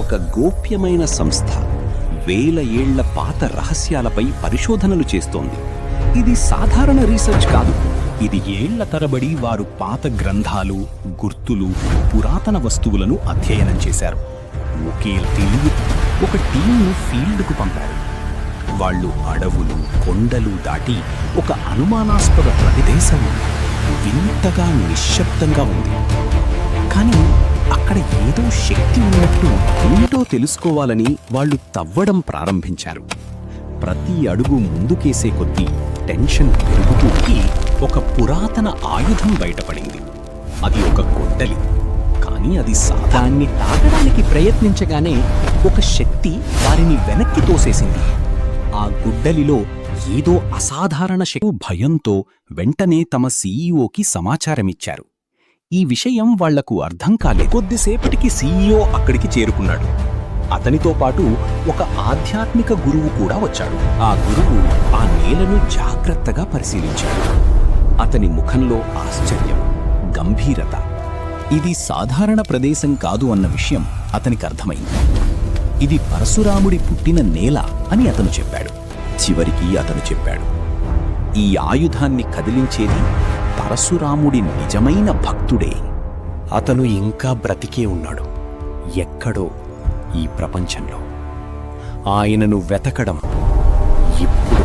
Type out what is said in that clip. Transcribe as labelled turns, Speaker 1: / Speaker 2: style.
Speaker 1: ఒక గోప్యమైన సంస్థ వేల ఏళ్ల పాత రహస్యాలపై పరిశోధనలు చేస్తోంది. ఇది సాధారణ రీసెర్చ్ కాదు.
Speaker 2: ఇది ఏళ్ల తరబడి వారు పాత గ్రంథాలు, గుర్తులు, పురాతన వస్తువులను అధ్యయనం చేశారు. ఒకే తెలివి ఒక టీంను ఫీల్డ్కు పంపారు. వాళ్ళు అడవులు, కొండలు దాటి ఒక అనుమానాస్పద ప్రదేశం వింతగా నిశ్శబ్దంగా ఉంది. కానీ అక్కడ ఏదో శక్తి ఉన్నట్టు ఏమిటో తెలుసుకోవాలని వాళ్ళు తవ్వడం ప్రారంభించారు. ప్రతి అడుగు ముందుకేసే కొద్దీ టెన్షన్ పెరుగుతూ ఒక పురాతన ఆయుధం బయటపడింది. అది ఒక గొడ్డలి. కానీ అది
Speaker 1: దాన్ని తాకడానికి ప్రయత్నించగానే ఒక శక్తి వారిని వెనక్కి తోసేసింది. ఆ గుడ్డలిలో ఏదో అసాధారణ శక్తి. భయంతో వెంటనే తమ సీఈఓకి సమాచారమిచ్చారు. ఈ విషయం వాళ్లకు అర్థం కాలేదు. కొద్దిసేపటికి సీఈఓ అక్కడికి చేరుకున్నాడు. అతనితో పాటు ఒక ఆధ్యాత్మిక గురువు కూడా వచ్చాడు. ఆ గురువు ఆ నేలను జాగ్రత్తగా పరిశీలించాడు. అతని ముఖంలో ఆశ్చర్యం, గంభీరత. ఇది సాధారణ ప్రదేశం కాదు అన్న విషయం అతనికి అర్థమైంది. ఇది పరశురాముడి పుట్టిన నేల అని అతను చెప్పాడు. చివరికి అతను చెప్పాడు, ఈ ఆయుధాన్ని కదిలించేది పరశురాముడి నిజమైన భక్తుడే. అతను ఇంకా బ్రతికే ఉన్నాడు, ఎక్కడో ఈ ప్రపంచంలో. ఆయనను వెతకడం ఇప్పుడు